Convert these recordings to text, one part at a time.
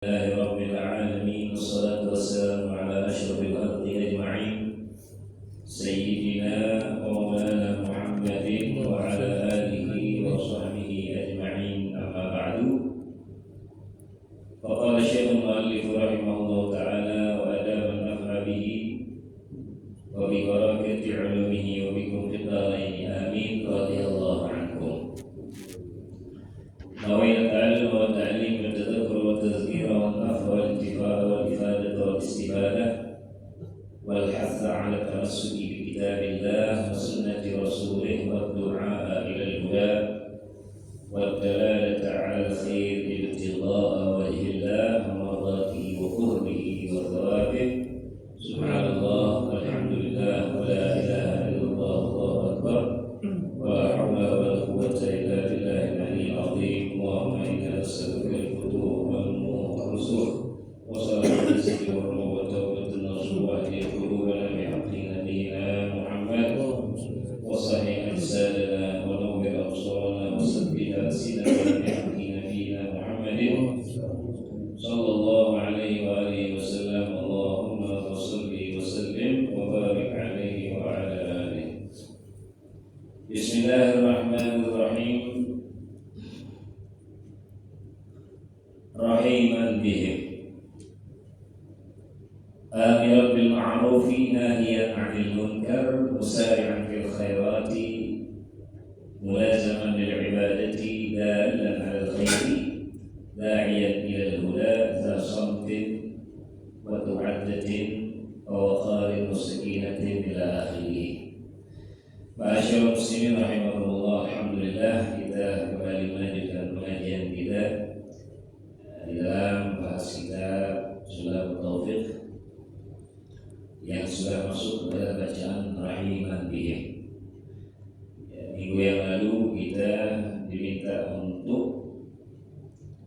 لله رب العالمين والصلاة والسلام على أشرف الخلق أجمعين سيدنا ومولانا محمد وعلى آله وصحبه أجمعين أما بعد فقال الشيخ المؤلف رحمه الله تعالى وأدام النفع به وببركة علومه وبكم في الدارين آمين رضي الله عنكم. نوينا التعلم والتعليم والتذكر والتذكير والنفع والانتفاع والإفادة والاستفادة والحث على التمسك بكتاب الله وسنة رسوله والدعاء إلى الهدى والدلالة على الخير ابتغاء وجه الله ومرضاته وقربه وثوابه. سبحان الله والحمد لله ولا إله إلا الله والله أكبر ولا حول ولا قوة إلا بالله العلي العظيم. اللهم إنا نسألك الفتوح والرسول وصلاة الرزق والروح وتوبة النصر وأهدي قلوبنا بحق نبينا محمد وصحح أجسادنا ونور أبصارنا وثبت ألسنتنا بحق نبينا محمد صلى الله عليه وآله وسلم. اللهم صل وسلم وبارك عليه وعلى آله. بسم الله الرحمن الرحيم. رحيما بهم آمرا بالمعروف ناهيا عن المنكر مسارعا في الخيرات ملازما للعبادة دالا على الخير داعيا إلى الهدى ذا صمت وتعدة ووقار وسكينة إلى آخره. Ma'asyiral muslimin rahimakumullah, alhamdulillah kita kembali melanjutkan pengajian kita di dalam bahas kitab Sulabut Taufiq yang sudah masuk kepada bacaan Rahiman Bihim. Minggu yang lalu kita diminta untuk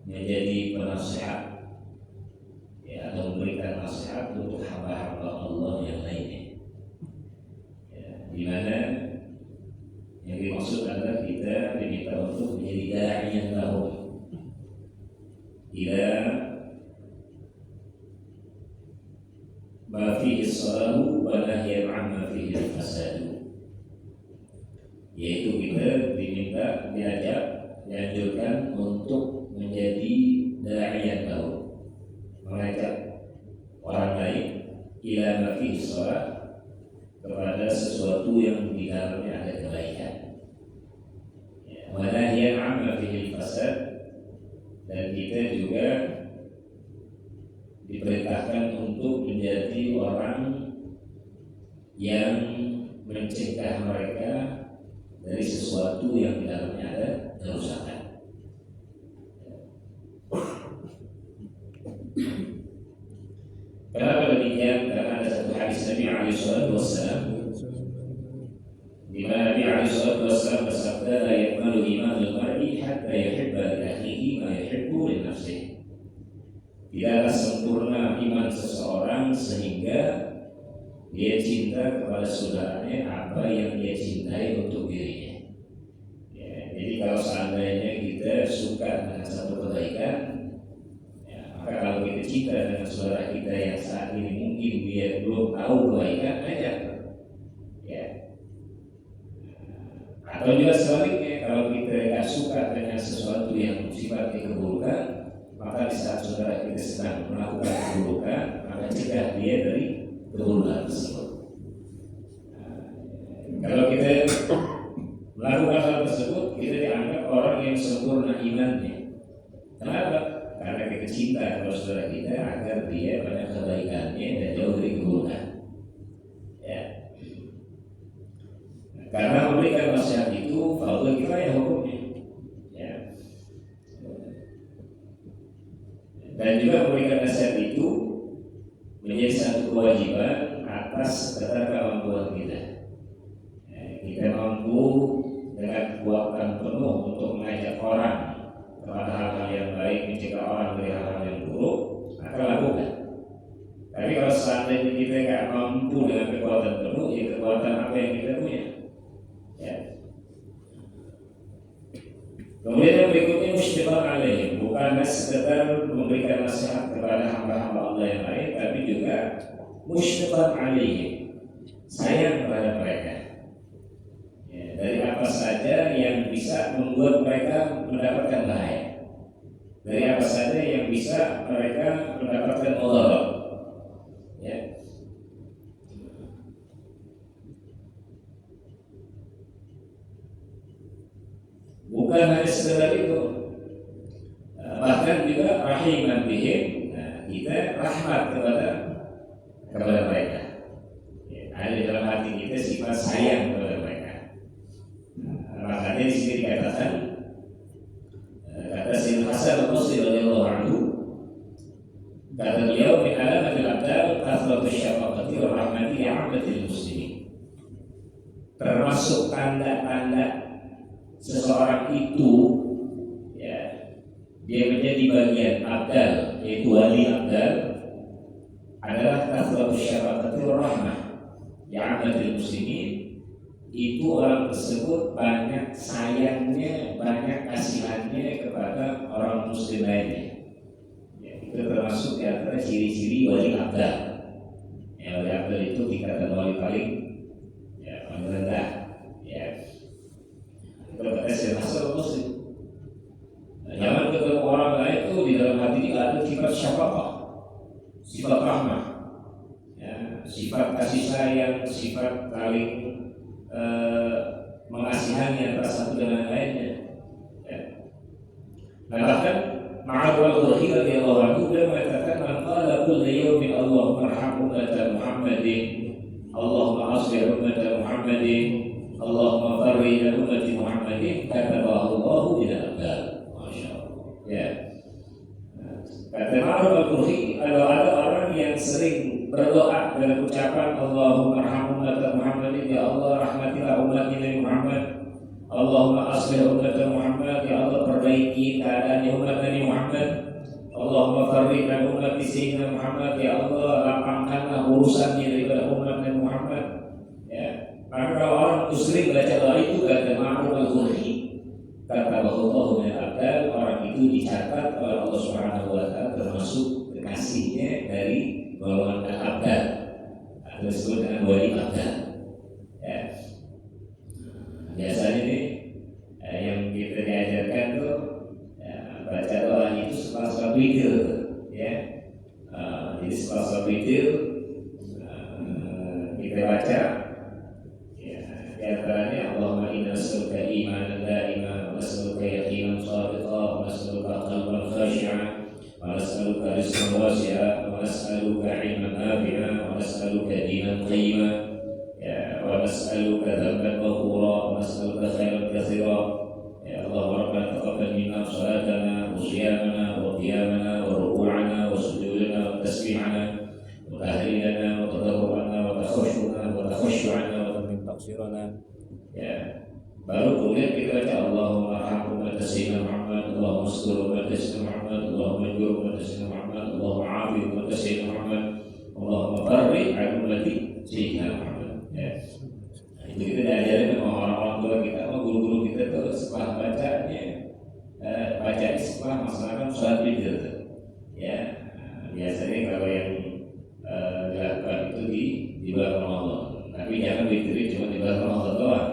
menjadi penasehat atau memberikan nasihat untuk hamba-hamba Allah yang lainnya, di mana yang dimaksud adalah kita diminta untuk menjadi da'iyan lahum ila ma fihi salahu wa nahyan amma fihi al-fasadu, yaitu kita diminta, dianjurkan untuk menjadi da'iyan lahum, mengajak orang lain ila ma fihi salah, kepada sesuatu yang di dalamnya ada kebaikan, wa nahyan amma fihi al-fasad, dan kita juga diperintahkan untuk menjadi orang yang mencegah mereka dari sesuatu yang di dalamnya ada kerusakan. Kenapa demikian? Karena ada satu hadis Nabi alaihi salatu wassalam di mana Nabi alaihi salatu wassalam bersabda, la yakmalu imanul mar'i hatta yuhibba li akhihi ma yuhibbu li nafsihi. Tidaklah sempurna iman seseorang sehingga dia cinta kepada saudaranya apa yang dia cintai untuk dirinya. Jadi kalau seandainya kita suka dengan satu kebaikan, maka kalau kita cinta dengan saudara kita yang saat ini mungkin dia belum tahu kebaikan, ajak. Atau juga sebaliknya, kalau kita tidak suka dengan sesuatu yang sifatnya keburukan, maka di saat saudara kita sedang melakukan keburukan, maka cegah dia dari keburukan tersebut. Kalau kita melakukan hal tersebut, kita dianggap orang yang sempurna imannya. Kenapa? Karena kita cinta kepada saudara kita agar dia banyak kebaikannya dan jauh dari keburukan. Karena memberikan nasihat itu fardhu kifayah hukumnya, dan juga memberikan nasihat itu menjadi satu kewajiban atas kemampuan kita. Kita mampu dengan kekuatan penuh untuk mengajak orang kepada hal-hal yang baik, mencegah orang dari hal-hal yang buruk, maka lakukan. Tapi kalau seandainya kita tidak mampu dengan kekuatan penuh, ya kekuatan apa yang kita punya? Kemudian yang berikutnya musybatan alaihim, bukan hanya sekedar memberikan nasihat kepada hamba-hamba Allah yang lain, tapi juga musyrifan alaihim, sayang kepada mereka. Ya, dari apa saja yang bisa membuat mereka mendapatkan bahaya, dari apa saja yang bisa mereka mendapatkan mudarat. Ya. Bukan hanya sekedar itu, bahkan juga rahiman bihim, kita rahmat kepada mereka. Ya, ada di dalam hati kita sifat sayang kepada mereka. Makanya di sini dikatakan, kata Sayyidina Hasan al-Basri radhiyallahu anhu, kata beliau, min alamatil abdal kathratu syafaqati wa rahmati li'ammatil muslimin. Termasuk tanda-tanda seseorang itu, ya, dia menjadi bagian abdal, yaitu wali abdal, adalah kathratu syafaqati wa rahmah li'ammatil muslimin. Itu orang tersebut banyak sayangnya, banyak kasihannya kepada orang muslim lainnya. Ya, itu termasuk di antara ciri-ciri wali abdal. Ya, wali abdal itu dikatakan wali paling rendah. Ya, itu kata Syekh Muslim. Jangan ketemu orang lain itu di dalam hati dia ada sifat syafaqah, sifat rahmah, ya, sifat kasih sayang, sifat saling mengasihani antara satu dengan lainnya. Ya. Nah, bahkan Ma'ad al-Qurhi radhiyallahu anhu dia mengatakan, man qala kulla yawmin Allahumma arham ummata Muhammadin, Allahumma asli ummata Muhammadin, Allahumma farri ummati Muhammadin, katabahu Allahu ila abdal. Masyaallah. Ya. Kata Ma'ad al-Qurhi, kalau ada orang yang sering berdoa dengan ucapan Allahumma arham ummata Muhammadin, ya Allah rahmatilah umat Nabi Muhammad, Allahumma aslih umat Muhammad, ya Allah perbaiki keadaan umat Nabi Muhammad, Allahumma farri umat Sayyidina Muhammad, ya Allah lapangkanlah urusannya daripada umat Nabi Muhammad. Ya, maka kalau orang muslim baca doa itu, kata Ma'ruf al-Ghurri, kata Allah min abdal, orang itu dicatat oleh Allah Subhanahu wa taala termasuk kekasihnya dari golongan abdal, atau disebut dengan wali abdal. Ya. Biasanya nih yang kita diajarkan tuh, ya, baca doa itu setelah sholat witir, ya. Jadi setelah sholat witir kita baca, ya, di antaranya Allahumma inna nas'aluka imanan da'iman, wa nas'aluka yaqinan shadiqan, wa nas'aluka qalban khashi'an, wa nas'aluka rizqan wasi'an, wa nas'aluka 'ilman nafi'an, wa nas'aluka dinan qayyiman, ya, wa nas'aluka dhanban maghfura, wa nas'aluka khairan katsira. Ya Allah, rabbana taqabbal minna salatana wa siyamana wa qiyamana wa ruku'ana wa sujudana wa tasbihana wa tahlilana wa tadarru'ana wa takhushu'ana wa takhushu'ana wa min taqsirana. Ya, baru kemudian kita baca Allahumma arham umat Sayyidina Muhammad, Allahumma astur umat Sayyidina Muhammad, Allahumma jur umat Sayyidina Muhammad, Allahumma afi umat Sayyidina Muhammad, Allahumma farri ummati Sayyidina Muhammad. Ya. Nah, itu kita diajarin sama orang-orang tua kita, sama guru-guru kita tuh setelah bacanya, baca setelah melaksanakan sholat witir. Ya, biasanya kalau yang dilakukan itu di bulan Ramadan, tapi jangan witir cuma di bulan Ramadan doang.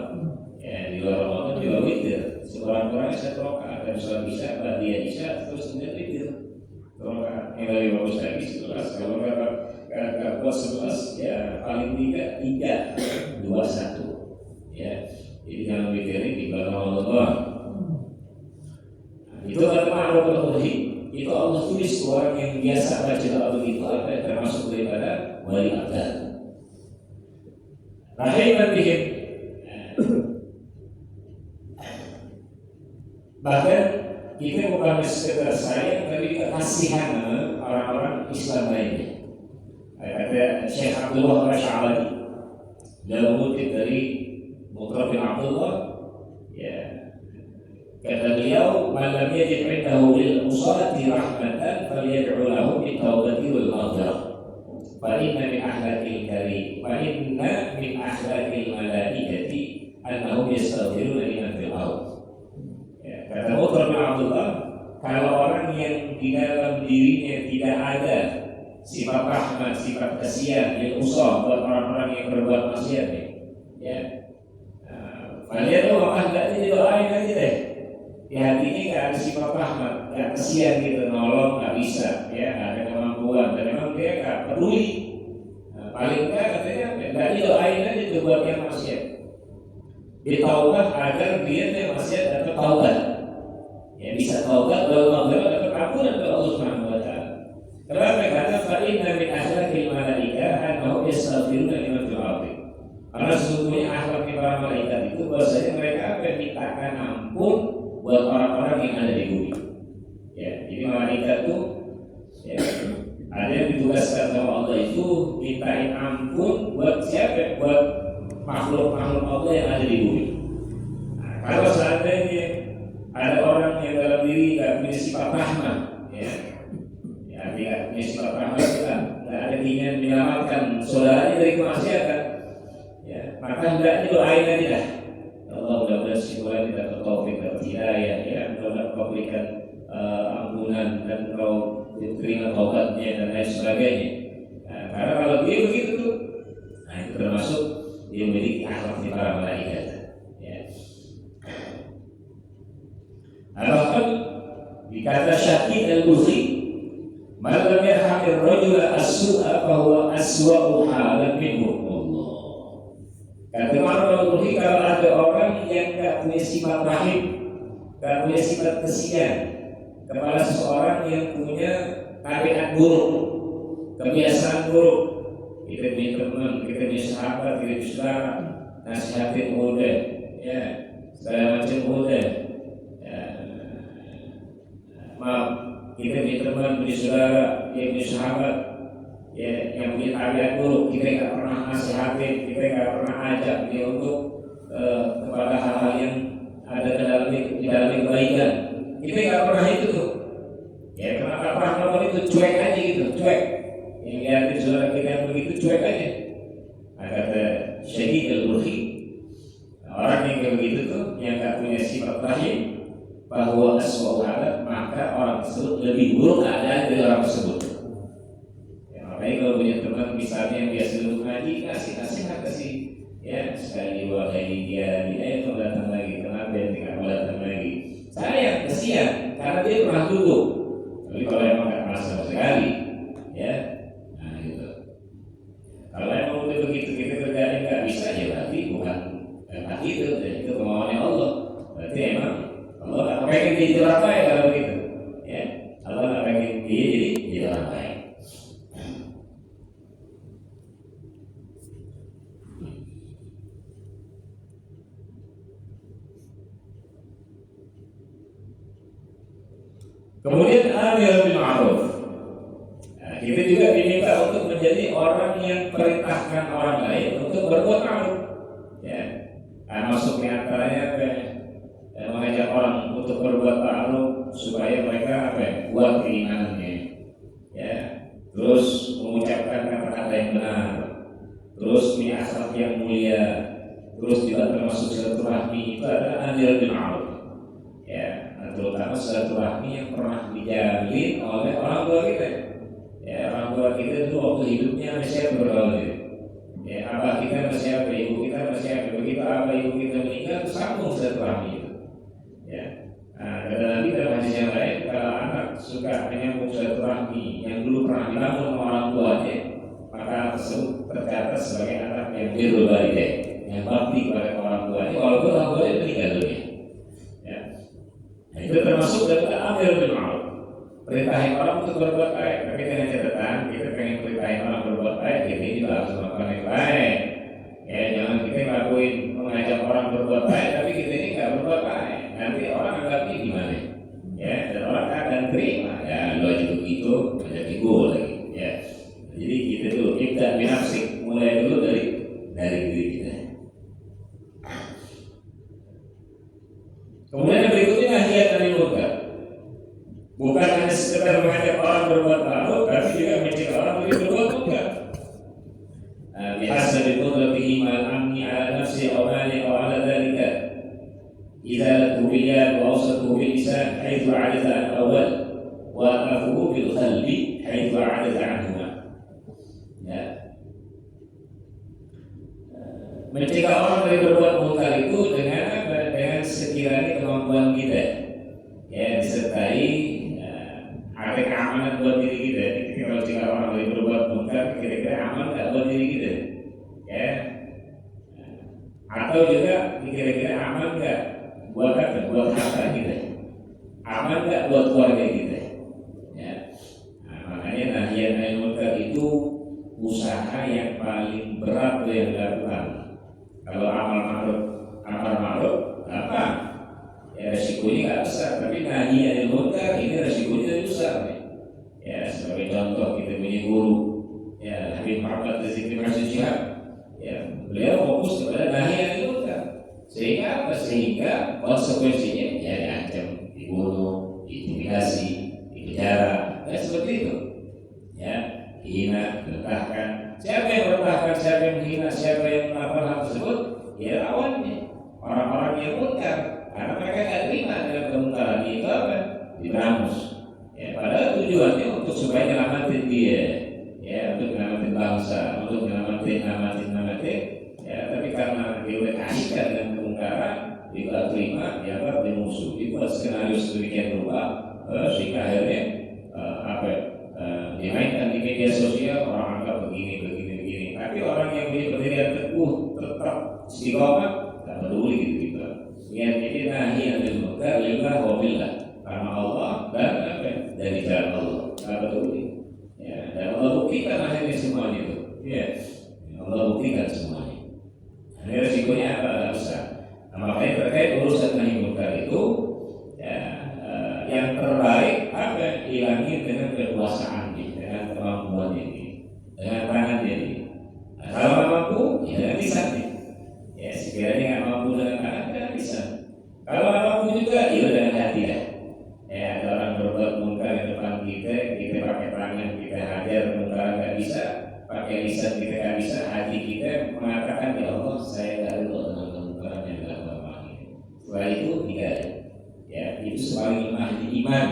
Ya, di luar Ramadan juga witir. Seorang-orang satu rakaat dan sholat isya, dia isya terus kemudian witir. Rakaat yang lebih bagus lagi 11. Kalau nggak kuat 11, ya paling tiga 2-1. Ya, jadi jangan witir di bulan Ramadan doang. Itu kata Ma'ruf al-Ghurri, itu Allah tulis orang yang biasa baca doa begitu apa termasuk daripada wali abdal. Rahiman bihim. Bahkan kita bukan sekedar sayang, tapi kita kasihan orang-orang Islam lainnya. Kata Syekh Abdullah Al-Sya'bani dalam mengutip dari Mutraf bin Abdullah, ya, kata beliau, man lam yajid 'indahu lil usati rahmatan falyad'u lahu bi taubati wal maghfirah. Fa inna min akhlaqil karim, fa inna min akhlaqil malaikati annahum yastaghfiruna liman fil ardh. Kata Mutraf bin Abdullah, kalau orang yang di dalam dirinya tidak ada sifat rahmat, sifat kasihan, usah buat orang-orang yang berbuat maksiat ya. Kalian tuh makanya didoain aja deh. Di hatinya nggak ada sifat rahmat, nggak kasihan gitu, nolong nggak bisa, ya nggak ada kemampuan, dan memang dia nggak peduli. Paling nggak katanya nggak didoain aja tuh buat yang maksiat. Ditaubat agar dia yang maksiat dapat taubat. Ya bisa taubat kalau maghfirah dapat ampunan dari Allah Subhanahu wa taala. Kenapa? Karena fa'inna min akhlaqil malaikah annahu yastaghfiruna liman fil ardi. Karena sesungguhnya akhlak para malaikat itu bahwasanya mereka akan mintakan ampun buat orang-orang yang ada di bumi. Ya, jadi malaikat itu ya, ada yang ditugaskan sama Allah itu mintain ampun buat siapa? Buat makhluk-makhluk Allah yang ada di bumi. Nah, kalau seandainya ada orang yang dalam diri tidak punya sifat rahmat, ya tidak punya sifat rahmat, tidak ada keinginan menyelamatkan saudaranya dari kemaksiatan, ya maka hendaknya doain aja dah. Allah mudah-mudahan semoga kita bertaufik dan hidayah, ya mudah-mudahan kau berikan ampunan dan kau terima taubatnya dan lain sebagainya. Nah, karena kalau dia begitu tuh, nah itu termasuk dia memiliki akhlak para malaikat. Bahkan dikata Syakir al-Bukhari, "Man yarhamir rajula as-su'a fa huwa aswa'u halan minhu." Allah. Kata Imam al-Bukhari, kalau ada orang yang tidak punya sifat rahim, tidak punya sifat kasihan kepada seseorang yang punya tabiat buruk, kebiasaan buruk, kita punya teman, kita punya sahabat, kita punya saudara, nasihatin udah, ya segala macam udah. Maaf, kita punya teman, punya saudara, yang punya sahabat, ya, yang punya tabiat buruk, kita nggak pernah nasihatin, kita nggak pernah ajak dia untuk kepada hal-hal yang ada di dalam kebaikan. Kita nggak pernah itu tuh. Ya, karena nggak pernah melakukan itu, cuek aja gitu, cuek. Yang lihatin saudara kita yang begitu, cuek aja. Nah, kata Syekh al-Bukhari, orang yang kayak begitu tuh, yang nggak punya sifat rahim, bahwa aswa'u halat, maka orang tersebut lebih buruk keadaan dari orang tersebut. Ya, makanya kalau punya teman misalnya yang biasa duduk ngaji, kasih, ya sekali dua kali dia itu datang lagi, kenapa dia tidak mau datang lagi? Saya kasihan karena dia pernah duduk. Tapi kalau emang nggak pernah sama sekali, ya, nah gitu. Kalau emang udah begitu kita kerjain nggak bisa, ya berarti bukan itu, itu kemauannya Allah. Berarti emang Allah nggak pengen dia jadi orang baik kalau begitu, ya. Allah nggak pengen dia jadi orang baik. Kemudian amir bil ma'ruf. Nah, kita juga diminta untuk menjadi orang yang perintahkan orang lain untuk berbuat ma'ruf. Ya, masuk di antaranya mengajak orang untuk berbuat ma'ruf supaya mereka kuat keimanannya, ya, terus mengucapkan kata-kata yang benar, terus punya akhlak yang mulia, terus juga termasuk silaturahmi. Itu adalah amir bil ma'ruf, ya, terutama silaturahmi yang pernah dijalin oleh orang tua kita, ya, orang tua kita itu waktu hidupnya masih bergaul, ya, abah kita masih ada, ibu kita masih ada, begitu abah ibu kita meninggal sambung silaturahmi. Ya, nah, kata Nabi dalam hadis yang lain, kalau anak suka menyambung silaturahmi yang dulu pernah dibangun oleh orang tuanya, maka anak tersebut tercatat sebagai anak yang birrul walidain, yang bakti kepada orang tuanya, walaupun orang tuanya meninggal dunia. Ya, nah, itu termasuk dalam amir bil ma'ruf, perintahin orang untuk berbuat baik. Tapi dengan catatan kita pengen perintahin orang berbuat baik, kita juga harus melakukan yang baik. Ya, jangan kita ngelakuin mengajak orang berbuat baik, tapi kita ini nggak berbuat baik. Nanti orang anggapnya gimana? Ya, dan orang akan terima. Ya, lo aja begitu, menjadi gue lagi. Ya, jadi kita dulu kita binafsik, mulai dulu dari diri kita. Kemudian berikutnya nahyat anil munkar. Bukan hanya sekedar mengajak orang berbuat ma'ruf, tapi juga mencegah orang dari berbuat munkar. Biasa biqudratihi ma'al amni ala nafsi aw mali aw ala dhalika. إذا باليد وأوسطه باللسان حيث عجز عن الأول وأقف fa'rid anhuma. Ya. Mencegah orang dari berbuat munkar itu dengan apa? Dengan sekiranya kemampuan kita, ya, disertai ada keamanan buat diri kita. Ketika kalau cegah orang dari berbuat munkar, kira-kira aman nggak buat diri kita, ya? Atau juga kira-kira aman nggak buat apa? Buat harta kita, aman nggak buat keluarga kita, ya? Nah, makanya nahiyan anil munkar itu usaha yang paling berat yang dilakukan. Kalau amar ma'ruf apa? Ya resikonya nggak besar, tapi nahi anil munkar ini resikonya besar. Ya sebagai contoh kita punya guru, ya Habib Muhammad Rizki Masjid Syihab, ya beliau fokus kepada nahi anil munkar. Sehingga apa? Sehingga konsekuensinya ya diancam, dibunuh, diintimidasi, dipenjara, dan seperti itu. Ya, hina, merendahkan. Siapa yang merendahkan, siapa yang menghina, siapa yang melakukan hal tersebut, ya lawannya orang-orang yang munkar, karena mereka tidak terima dengan kemungkaran itu apa? Diberangus. Ya, padahal tujuannya untuk supaya menyelamatkan dia, ya, untuk menyelamatkan bangsa, untuk menyelamatkan, ya, tapi karena dia udah kasihkan dengan kemungkaran, dia tidak terima, dia akan dimusuh, dibuat skenario sedemikian rupa, sehingga akhirnya dimainkan di media sosial, orang anggap begini. Tapi orang yang punya pendirian teguh, tetap istiqomah, tak peduli gitu. Yang ini nahi anil munkar lillah wa billah, karena Allah dan apa? Dari jalan Allah, tak peduli. Ya, dan Allah buktikan akhirnya semuanya itu. Ya, Allah buktikan semuanya. Ini resikonya apa? Agak besar. Nah, makanya terkait urusan nahi munkar itu, ya, yang terbaik apa? Hilangi dengan kekuasaan, dengan kemampuan ini, dengan tangan ini. Nah, kalau nggak mampu, ya dengan lisannya. Ya sekiranya nggak mampu dengan tangan, dengan lisan. Kalau nggak mampu juga, ya dengan hati ya. Ya ada orang berbuat munkar di depan kita pakai tangan kita hajar, munkar nggak bisa, pakai lisan kita nggak bisa, hati kita mengatakan ya Allah saya nggak ridho dengan kemungkaran yang dilakukan ini. Setelah itu tidak. Ya itu sebagai lemah di iman.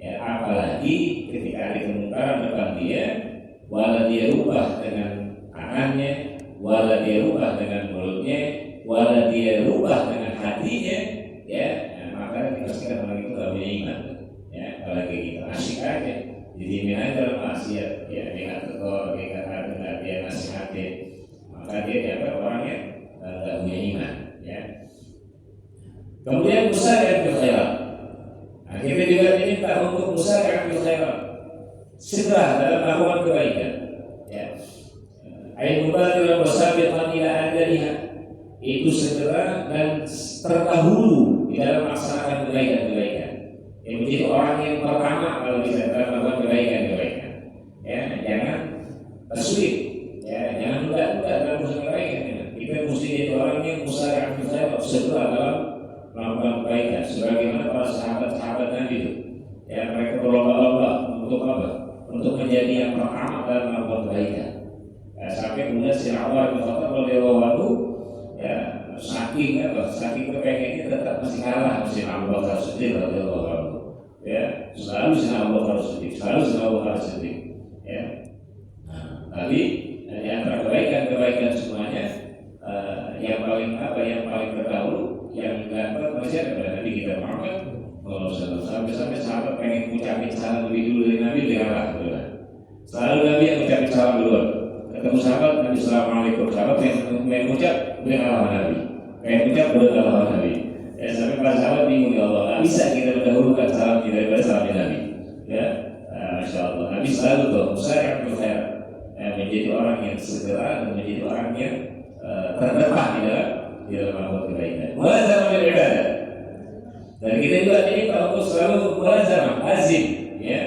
Ya, apalagi ketika ada kemungkaran depan dia, wala dia rubah dengan tangannya, wala dia rubah dengan mulutnya, wala dia rubah dengan hatinya, ya, nah, maka dipastikan orang itu tidak punya iman. Ya, apalagi kita asik aja, didimin aja dalam maksiat, ya, dia nggak tegur, dia nggak dia nasihatin, maka dia dianggap orangnya tidak punya iman. Ya. Kemudian musari'at bil khairat. Nah, kita juga diminta untuk musari'at bil khairat, segera dalam melakukan kebaikan. Ya. Ayat mubadir wasabiqan ila adliha, itu segera dan terdahulu di dalam melaksanakan kebaikan. Yang menjadi orang yang pertama kalau bisa dalam melakukan kebaikan. Ya, jangan tersulit. Ya, jangan mudah-mudah dalam melakukan kebaikan. Kita mesti jadi orang yang musari'at bil khairat, segera dalam melakukan kebaikan, sebagaimana para sahabat-sahabat Nabi itu, ya mereka berlomba-lomba untuk apa? Untuk menjadi yang pertama dalam melakukan kebaikan. Ya, sampai kemudian si Umar bin Khattab radhiyallahu anhu, ya saking kepengennya tetap masih kalah si Abu Bakar Siddiq radhiyallahu anhu. Ya selalu si Abu Bakar Siddiq. Ya, nah, tapi di antara kebaikan semuanya, yang paling terdahulu, yang dapat masih ada Nabi kita Muhammad sampai sahabat pengen ucapin salam lebih dulu dari Nabi, dia kalah. Selalu Nabi yang ucapin salam duluan. Ketemu sahabat, Nabi Assalamualaikum. Sahabat yang mengucap, dia kalah Nabi. Pengen ucap, dia kalah Nabi. Ya, sampai para sahabat bingung, ya Allah, nggak bisa kita mendahulukan salam kita daripada salam Nabi. Ya, Masya Allah. Nabi selalu tuh, musari'at bil khairat, menjadi orang yang segera dan menjadi orang yang terdepan di dalam melakukan kebaikan. Mulazamah bil ibadah. Dan kita juga diminta untuk selalu mulazamah, lazim, ya,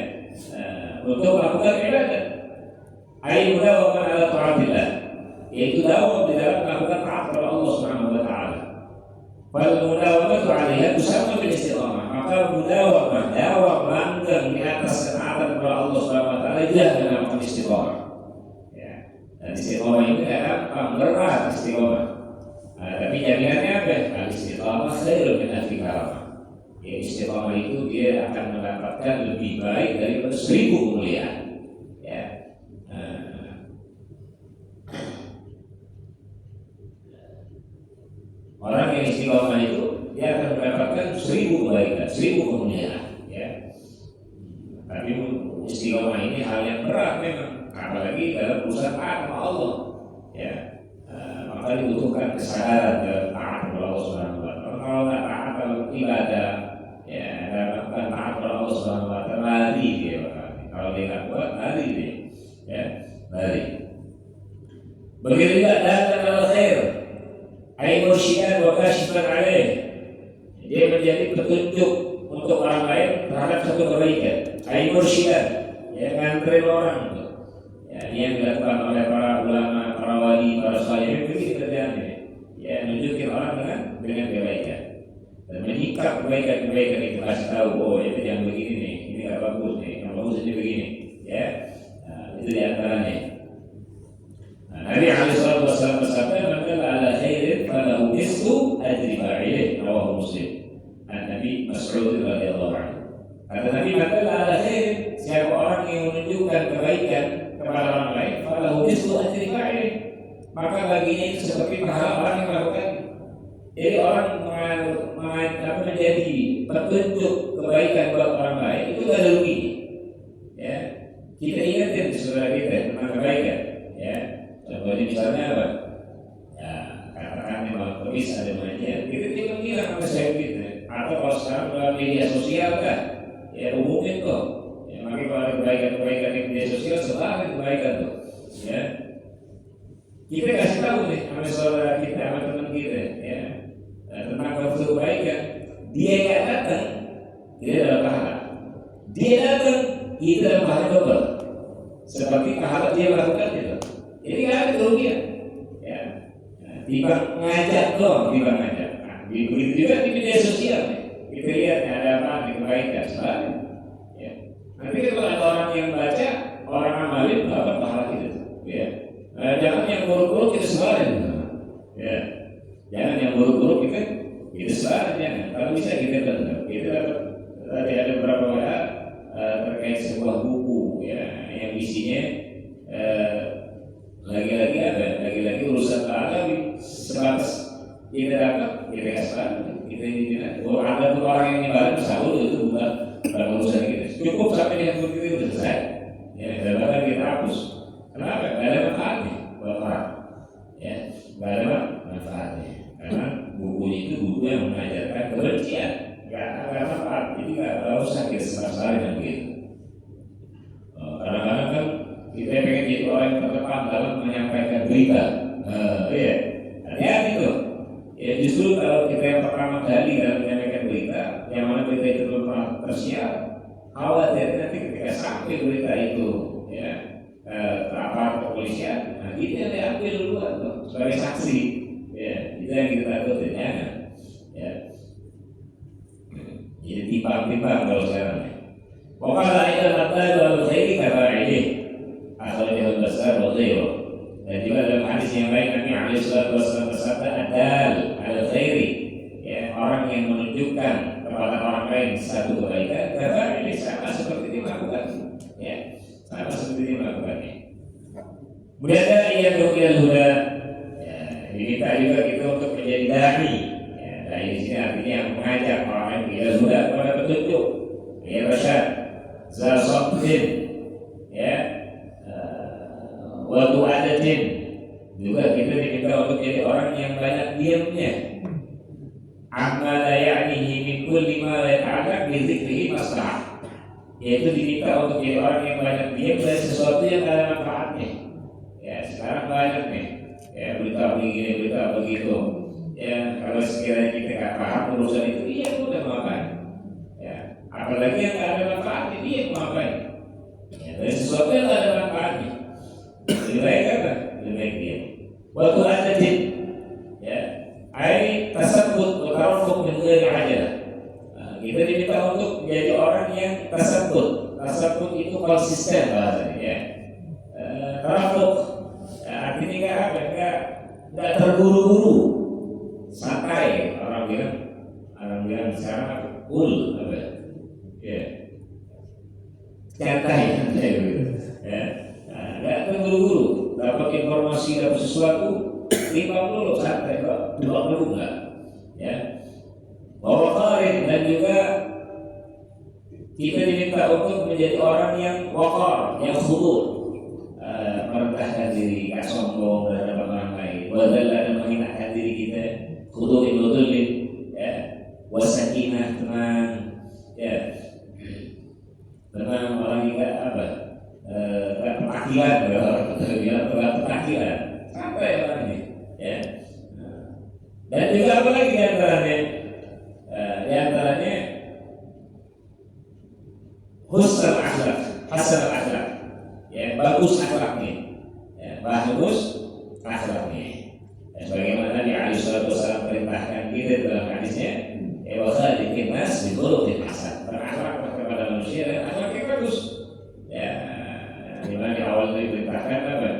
untuk melakukan ibadah. Ai mudawamah ala taatillah, yaitu dawam di dalam melakukan taat kepada Allah Subhanahu wa taala. Wal mudawamatu 'alaiha tusamma bil istiqamah. Maka mudawamah, dawam langgeng di atas ketaatan kepada Allah Subhanahu wa taala, itu adalah istiqamah. Ya. Dan istiqamah itu adalah berat istiqamah. Tapi jaminannya apa? Al-istiqamah khairun min alfi karamah. Ya, istiqamah itu dia akan mendapatkan lebih baik daripada 1000 kemuliaan. mendapatkan 1000 kebaikan, 1000 kemuliaan. Ya. Tapi istiqomah ini hal yang berat memang, apalagi dalam urusan taat sama Allah. Ya. Maka dibutuhkan kesadaran dalam taat kepada Allah Subhanahu wa taala. Kalau nggak taat dalam ibadah, ya, dalam taat kepada Allah Subhanahu wa taala, lari dia bakal. Kalau dia nggak kuat, lari dia. Ya, lari. Begitu juga datang al khair, ay mursyidan wa kashifan alaih. Dia menjadi petunjuk untuk orang lain terhadap satu kebaikan. Ay mursyidan, ya, nganterin orang. Ya, ini yang dilakukan oleh para ulama, para wali, para saleh, begitu kerjaannya. Ya, menunjukkan orang dengan kebaikan dan menyikap kebaikan-kebaikan itu, kasih tahu, oh itu yang begini nih, ini nggak bagus nih, yang bagus ini begini. Ya, itu diantaranya. Nabi alaihissalam bersabda, "Man dalla ala khairin falahu mislu ajri fa'ilih." Rawahu Muslim. Nabi Mas'ud radhiyallahu anhu. Kata Nabi, "Man dalla ala khairin," siapa orang yang menunjukkan kebaikan kepada orang lain, falahu mislu ajri fa'ilih, maka baginya itu seperti pahala orang yang melakukan. Jadi orang menjadi petunjuk kebaikan buat orang lain itu gak ada rugi. Ya, kita ingatin saudara kita tentang kebaikan. Ya. Contohnya misalnya apa? Ya, katakan memang habis ada majian, kita tinggal bilang sama saya kita. Atau kalau sekarang melalui media sosial kan, ya umumin kok. Ya, makanya kalau ada kebaikan-kebaikan di media sosial, sebarang kebaikan tuh. Ya, kita kasih tahu nih sama saudara kita, sama teman kita, ya, tentang kebaikan. Dia yang datang, dia dalam pahala. Dia datang, kita dalam pahala double. Seperti pahala dia lakukan itu. Ini nggak ada kerugian, ya. Tiba ngajak loh, tiba ngajak. Nah, begitu juga di media sosial, kita lihat ada apa di kebaikan, selalu. Ya. Nanti kalau ada orang yang baca, orang amalin, dapat pahala kita, ya. Jangan yang buruk-buruk kita sebarin, ya. Jangan yang buruk-buruk kita sebarin, jangan. Kalau bisa kita dapat. Tadi ada beberapa terkait sebuah buku, ya, yang isinya lagi-lagi urusan alawi, sebatas kita dapat, kita kasih, kita ini. Oh, ada tuh orang yang nyebarin sahur itu bukan urusan kita. Cukup sampai dengan begitu itu selesai. Ya, dan bahkan kita hapus. Kenapa? Gak ada manfaatnya buat orang. Ya, gak ada manfaatnya. Karena bukunya itu buku yang mengajarkan kebencian. Gak ada manfaat. Jadi gak usah kita sebar-sebarin dengan begitu. Kadang-kadang kan kita pengen jadi orang yang terdepan dalam menyampaikan berita. Iya, hati-hati tuh. Ya, justru kalau kita yang pertama kali dalam menyampaikan berita, yang mana berita itu belum pernah tersiar, khawatir nanti ketika sampai berita itu, ya, ke aparat kepolisian, nah kita diambil duluan tuh sebagai saksi. Ya, itu yang kita takutin, ya. Ya. Jadi timbang-timbang kalau sekarang. Pokoknya itu mata lalu khairi kata ini. Asal jauh besar betul. Dan juga dalam hadis yang lain Nabi alaihissalam bersabda, adal al khairi, ya, orang yang menunjukkan kepada orang lain satu kebaikan, kata ini sama seperti dia melakukan, ya, sama seperti dia melakukannya. Kemudian ada yang berukil huda, ya, diminta juga kita untuk menjadi dai. Ya, dai di sini artinya mengajak orang lain ila huda, kepada petunjuk, ya, rasyad, zasabtin, ya. Waktu adatin juga kita diminta untuk jadi orang yang banyak diamnya. Amma la ya'nihi min kulli ma yata'allaq bi dzikrihi maslahah. Yaitu diminta untuk jadi orang yang banyak diam dari sesuatu yang ada manfaatnya. Ya, sekarang banyak nih. Ya, berita begini, berita begitu. Ya, kalau sekiranya kita nggak paham urusan itu, iya udah ngapain. Ya, apalagi yang nggak ada manfaatnya, dia ngapain. Ya, dari sesuatu yang nggak ada manfaatnya. Lebih baik apa? Lebih baik dia. Waktu ada jin, ya, ai tasabut bertarafuk min ghairi ajalah. Kita diminta untuk menjadi orang yang tasabut. Tasabut itu konsisten bahasanya, ya. Tarafuk, artinya nggak terburu-buru, santai. Orang bilang sekarang cool, apa? Ya, santai, ya. Nggak terburu-buru, dapat informasi, dapat sesuatu, terima dulu, santai kok, dulu enggak, ya. Bahwa kemarin Kita diminta untuk menjadi orang yang waqar, yang khudu, merendahkan diri, gak sombong terhadap orang lain, wadalla dan menghinakan diri kita, khudu ibadulil, ya, wasakinah, tenang, ya, tenang orang juga apa, petakilan, petakilan, sampai orang ini, ya. Dan juga apa lagi diantaranya? Diantaranya husnul akhlak, hasanul akhlak, ya, bagus akhlaknya, ya, bagus akhlaknya. Ya, sebagaimana Nabi alaihi wasallam perintahkan kita dalam hadisnya, wa khaliqin nas bi khuluqin hasan, berakhlak kepada manusia dan akhlak yang bagus. Ya, dimana di awal diperintahkan apa?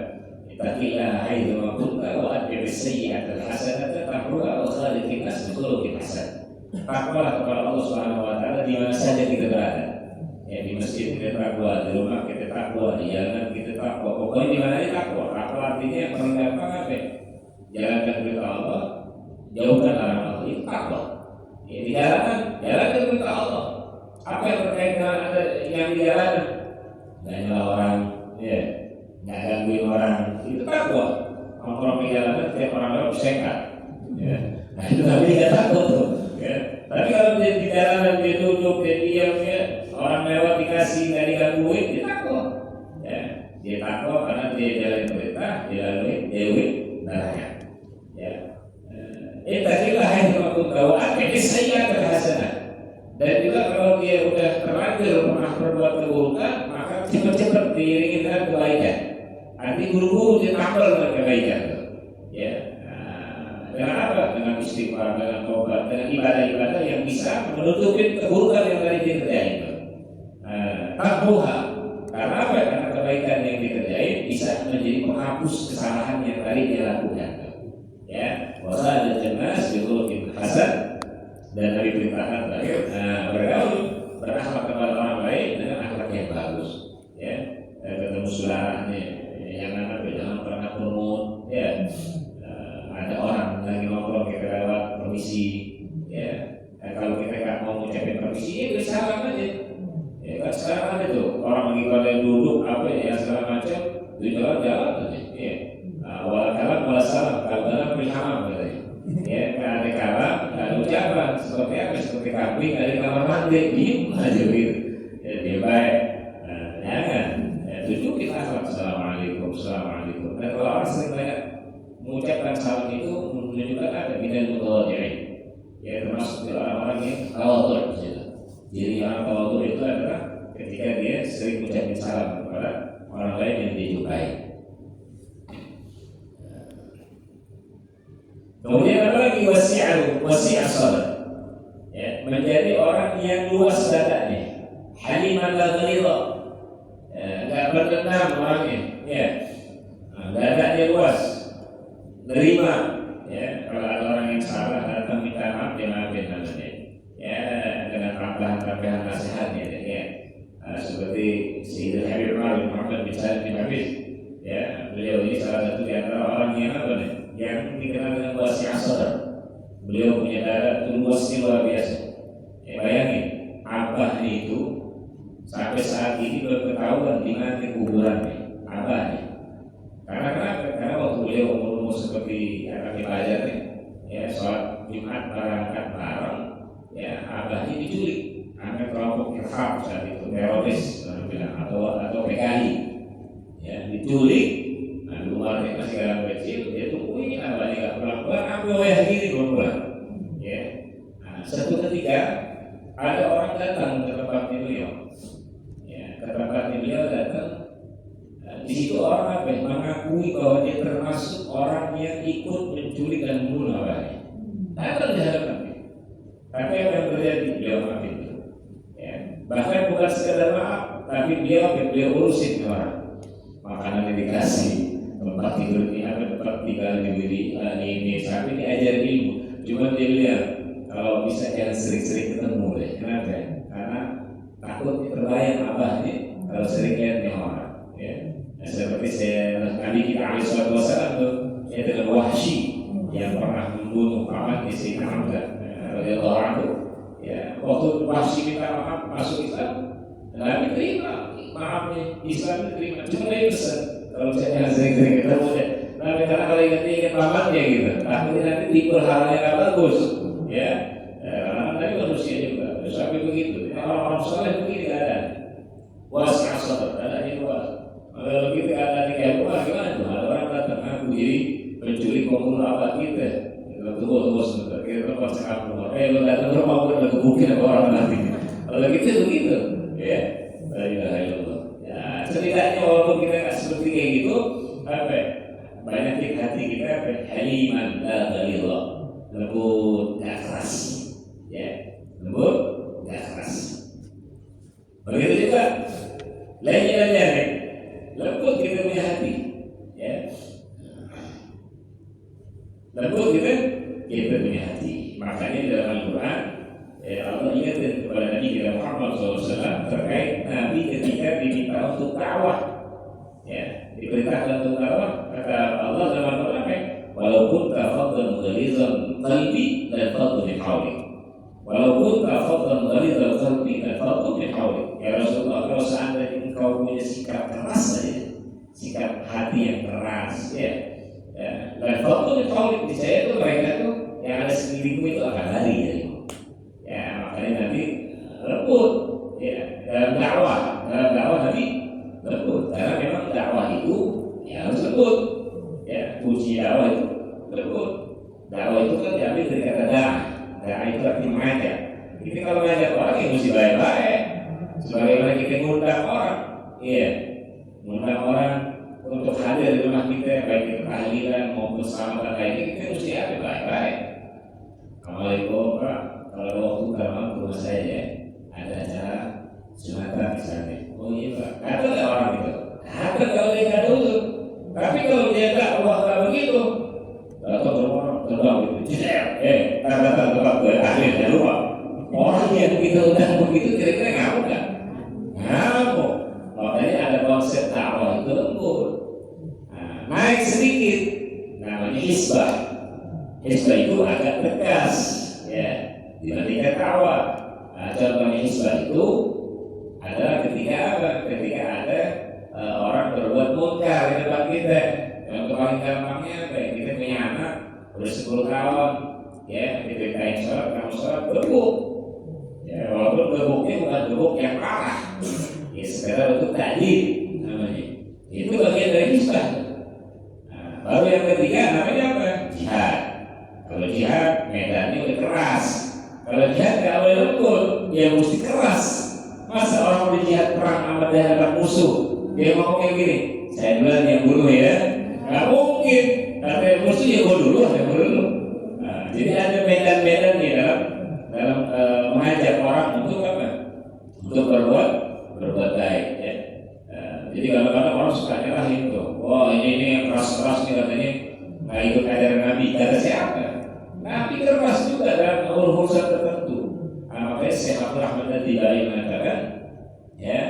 Ittaqillaha haitsu ma kunta wa atbi'is sayyi'ata al-hasanata tamhuha wa khaliqin nas bi khuluqin hasan. Takwalah kepada Allah Subhanahu wa taala di mana saja kita berada. Ya, di masjid kita takwa, di rumah kita takwa, di jalan kita takwa. Pokoknya di mana aja takwa. Takwa artinya yang paling gampang apa? Jalankan perintah Allah, jauhkan larangan Allah. Itu takwa. Ya, di jalanan, jalankan perintah Allah. Apa yang terkait dengan ada yang di jalanan? Nggak nyala orang, ya, nggak gangguin orang. Itu takwa. Orang di jalanan, tiap orang lewat disekat. Ya, nah itu nggak takwa tuh. Ya. Tapi kalau dia di jalanan dia duduk, dia diam, ya, orang lewat dikasih nggak digangguin, dia takwa. Ya, dia takwa karena dia jalan perintah, dia lalui dewi neraka. Ya, ittaqillaha haitsu ma kunta wa atbi'is sayyi'ata al-hasanah. Dan juga kalau dia udah terlanjur pernah berbuat keburukan, maka cepat-cepat diiringi dengan kebaikan. Nanti guru-guru ditambal dengan kebaikan. Ya. Dengan apa? Dengan istighfar, dengan tobat, dengan ibadah-ibadah yang bisa menutupi keburukan yang tadi dikerjain. Takbuha, karena apa? Karena kebaikan yang dikerjain bisa menjadi penghapus kesalahan yang tadi dia lakukan. Ya, wasal jenas bikhuluqin hasan, dan Nabi perintahkan terakhir bergaul, berakhlak kepada orang lain dengan akhlak yang bagus. Ya, ketemu saudaranya, jangan pernah bermut. Ya. Ada orang lagi ngobrol kita lewat permisi, ya. Kalau kita nggak mau ngucapin permisi, ya salam aja. Ya kan sekarang ada tuh orang lagi pada duduk apa ya segala macam, di jalan-jalan aja. Ya. Wala kalam wala salam, kalam berhamam katanya. Ya, nggak ada kalam, nggak ada ucapan. Seperti apa? Seperti kambing dari kamar mandi, diem aja gitu. Ya, dia baik. Jangan. Tunjukin akhlak. Assalamualaikum, assalamualaikum. Dan kalau orang sering banyak mengucapkan salam itu menunjukkan ada minal mutawadhi'in. Ya, termasuk orang-orang yang tawadhu. Jadi orang tawadhu itu adalah ketika dia sering mengucapkan salam kepada orang lain yang dia sukai. Kemudian apa lagi? Wasi'ah sadr. Ya, menjadi orang yang luas dadanya. Haliman la ghalidha. Enggak berdendam orangnya. Ya. Dadanya luas. Nerima, ya, kalau ada orang yang salah datang minta maaf, dia maafin namanya, ya, dengan tambahan nasihatnya, ya, seperti Sayyidina Habib Umar bin Muhammad bin Salim bin Hafiz, ya, beliau ini salah satu di antara orang yang apa nih, yang dikenal dengan wasi'ah sadr. Beliau punya dada luasnya luar biasa. Ya, bayangin, abahnya itu sampai saat ini belum ketahuan di mana kuburannya, abahnya. Karena kenapa? Karena waktu beliau umur seperti yang kami pelajari, ya, sholat Jumat berangkat bareng, ya, abahnya diculik, angkat kelompok irhab saat itu, teroris, bilang, atau PKI, ya, diculik. Nah, Umarnya masih dalam kecil, dia tungguin abahnya nggak pulang-pulang, abah yang gini belum pulang, ya. Nah, suatu ketika ada orang datang ke tempatnya beliau, ya, ke tempatnya beliau datang. Di situ orang apa mengakui bahwa dia termasuk orang yang ikut menculik dan membunuh abahnya. Datang di hadapannya. Tapi apa yang terjadi? Beliau maafin itu. Ya. Bahkan bukan sekedar maaf, tapi beliau urusin orang. Makanan yang dikasih, tempat tidur ini apa, tempat tinggal ini sampai diajar ilmu. Cuma dia bilang kalau bisa jangan sering-sering ketemu deh. Kenapa? Karena takut terbayang abahnya kalau sering lihat orang. Ya. Seperti Nabi kita alaihi wasallam tuh, ya, dengan Wahsy yang pernah membunuh paman Sayyidina Hamzah radhiyallahu anhu. Ya, waktu Wahsy minta maaf masuk Islam, Nabi terima, maaf nih, Islam terima. Cuma dia pesan, kalau saya sering-sering ketemu deh, Nabi karena kalau ingat pamannya gitu, takutnya nanti timbul hal yang gak bagus, ya. Karena Nabi manusia juga, sampai begitu. Orang-orang soleh begitu ada. Wasi'ah sadar, ada yang luas. Kalau begitu ada yang luas, gimana tuh? Ada orang datang, aku jadi pencuri kompul apa kita. Tunggu sebentar, kita tempat sekarang. Lo datang ke rumah, udah kebukin sama orang nanti. Kalau gitu begitu. Ya, la ilaha illallah. Ya, setidaknya walaupun kita nggak seperti kayak gitu, apa? Banyak hati kita haliman la ghalidha, lembut, nggak keras. Ya, lembut, nggak keras. Begitu juga lainnya, lembut kita punya hati. Ya, lembut kita punya hati. Makanya dalam Al-Quran Allah ingatkan kepada Nabi kita Muhammad SAW terkait Nabi ketika diminta untuk dakwah, ya, diperintahkan untuk dakwah, kata Allah dalam Al-Quran, walaupun tafadhal ghalizan qalbi dan fadhu min hawlik, walaupun tafadhal ghalizan qalbi dan fadhu min hawlik. Ya Rasulullah, kalau seandainya engkau punya sikap keras saja, sikap hati yang keras, ya, dan fadhu min hawlik, saya itu mereka tuh yang ada sekelilingmu itu akan lari ya. Ya, makanya nanti lembut, ya, dalam dakwah Nabi lembut, karena memang dakwah itu ya harus lembut, ya, kunci dakwah itu lembut. Dakwah itu kan diambil dari kata dakwah itu artinya mengajak. Jadi kalau mengajak orang ya mesti baik-baik, sebagaimana kita ngundang orang, iya, ngundang orang untuk hadir di rumah kita, baik itu tahlilan maupun sahabat lainnya, kita mesti ada baik-baik. Assalamualaikum Pak. Kalau waktu karena rumah saya ya, ada acara Sumatera misalnya. Oh iya Pak, ada nggak orang itu? Ada kalau dia nggak dulu. Tapi kalau dia nggak Allah nggak begitu, atau orang terbang gitu, kata-kata tempat gue akhirnya lupa. Orang yang kita udah begitu kira-kira ngamuk nggak? Ngamuk. Makanya ada konsep dakwah itu lembut. Naik sedikit, namanya hisbah. Hisbah itu agak tegas, ya, dibandingkan dakwah. Contohnya hisbah itu adalah ketika apa? Ketika ada orang berbuat munkar di depan kita. Yang paling gampangnya apa? Kita punya anak udah 10 tahun, ya, diberitain sholat, kamu sholat gebuk. Ya, walaupun gebuknya bukan gebuk yang parah, ya sekedar untuk takdir namanya. Itu bagian dari hisbah. Baru yang ketiga namanya apa? Jihad. Kalau jihad medannya udah keras. Kalau jihad nggak boleh lembut, dia mesti keras. Masa orang udah jihad perang sama daerah musuh, dia ngomong kayak gini, saya duluan yang bunuh ya? Nggak mungkin. Karena musuh ya gue dulu. Jadi ada medan-medan nih dalam mengajak orang untuk apa? Untuk berbuat baik. Ya. Jadi kadang-kadang orang suka nyerahin tuh. Wah ini yang keras-keras nih katanya nggak ikut ajaran Nabi. Kata siapa? Nabi keras juga dalam urusan tertentu. Makanya Syekh Abdul Rahman At-Tibai mengatakan, ya,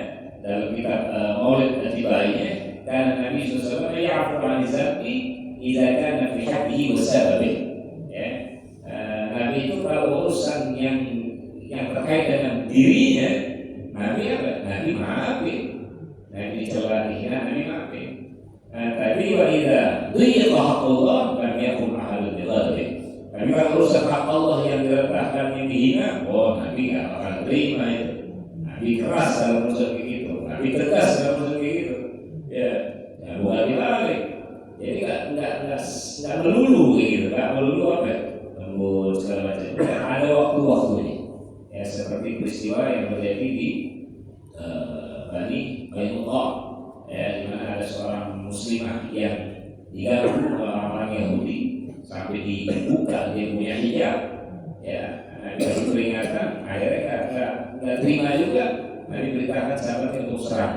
dalam kitab Maulid At-Tibainya, karena Nabi SAW ya'fu 'anil zambi idza kana fi haqqihi wa sababihi. Ya, Nabi itu kalau urusan yang terkait dengan dirinya, Nabi apa? Nabi maafin. Nabi dicela dihina, Nabi maafin. Tapi wa idza dhiqa haqqullah lam yakun ahadun bidzalik. Tapi kalau urusan hak Allah yang direndahkan, yang dihina, Nabi nggak akan terima itu. Nabi keras dalam urusan begitu, Nabi tegas dalam urusan begitu. Ya, bukan dibalik. Jadi nggak melulu gitu, nggak melulu apa? Lembut segala macam. Ada waktu-waktunya. Ya seperti peristiwa yang terjadi di Bani Qainuqa, ya, di mana ada seorang muslimah yang diganggu orang-orang Yahudi sampai dibuka dia punya hijab, ya, dikasih peringatan, akhirnya nggak terima juga, diberitakan sahabatnya untuk serang,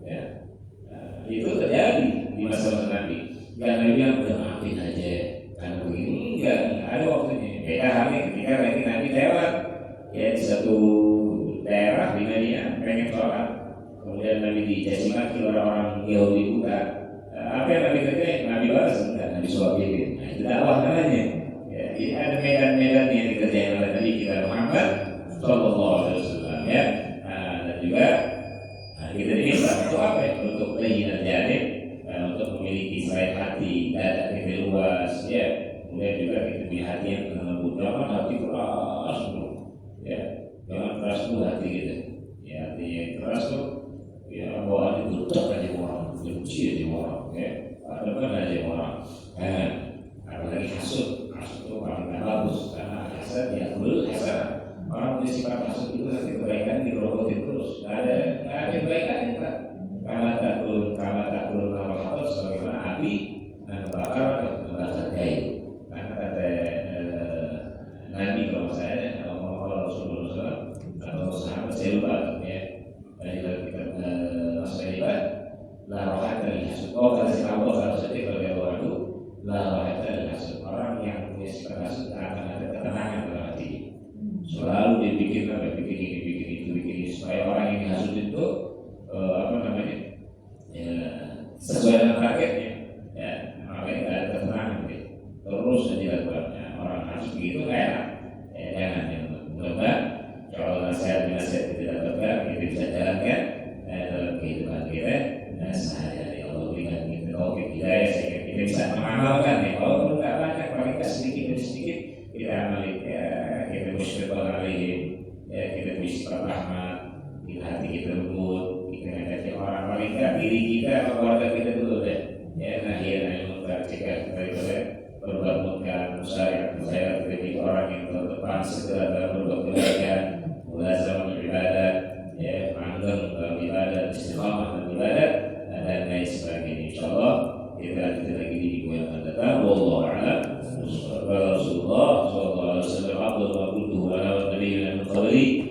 ya. Itu terjadi di masa-masa Nabi. Nggak Nabi bilang udah maafin aja, karena begini nggak ada waktunya. Beda halnya ketika Nabi lewat, ya, di satu daerah di Madinah pengen sholat, kemudian Nabi dicaci maki orang-orang Yahudi buka. Apa yang Nabi kerjain? Nabi balas enggak, Nabi sholat ini. Nah, itu dakwah namanya. Ya, jadi ada medan-medan yang dikerjain oleh Nabi kita Muhammad Sallallahu Alaihi Wasallam, ya. Dan juga punya hati yang lembut, jangan hati keras tuh, ya, jangan keras tuh hati gitu, ya hati yang keras tuh, ya bawaan itu tetap aja orang, benci aja orang, ya, ada kan aja orang, apalagi hasut itu paling gak bagus karena hasad ya hasad orang punya sifat hasut itu nanti kebaikan dirobotin terus, nggak ada kebaikan kita. Karena takut nama hasut sebagaimana api dan bakar kayu. Karena kata Nabi kalau saya kalau Rasulullah atau sahabat saya lupa ya dari kita masa ibadah la rohat dari hasud. Kata si Allah kalau saya kalau itu la rohat dari hasud. Orang yang punya sifat hasud akan ada ketenangan dalam hati. Selalu dipikirkan, bikin ini supaya orang yang hasud itu sesuai dengan targetnya, ya makanya nggak ada ketenangan gitu. Terus dilakukannya orang hasud begitu nggak enak. Jangan mudah-mudahan kalau nasihat kita dapatkan kita bisa jalankan dalam kehidupan kita sehari-hari. Allah berikan kita taufik hidayah sehingga kita bisa mengamalkan ya. Kalau perlu nggak banyak, paling nggak sedikit demi sedikit kita amali ya, kita bersyukur alaihi ya, kita bisa rahmat di hati kita lembut, kita ngajak orang, paling nggak diri kita atau keluarga kita dulu deh ya. Nah ya mudah cegah daripada berbuat munkar, musyrik, kita jadi orang yang terdepan segera dalam berbuat kebaikan, mulazamah ibadah ya, langgeng dalam ibadah, istiqamah dalam ibadah dan lain sebagainya. Insyaallah kita lanjut lagi di minggu yang akan datang. Wallahu a'lam. Rasulullah sallallahu alaihi wasallam abdul wa qultu wa la nabiyyin min qabli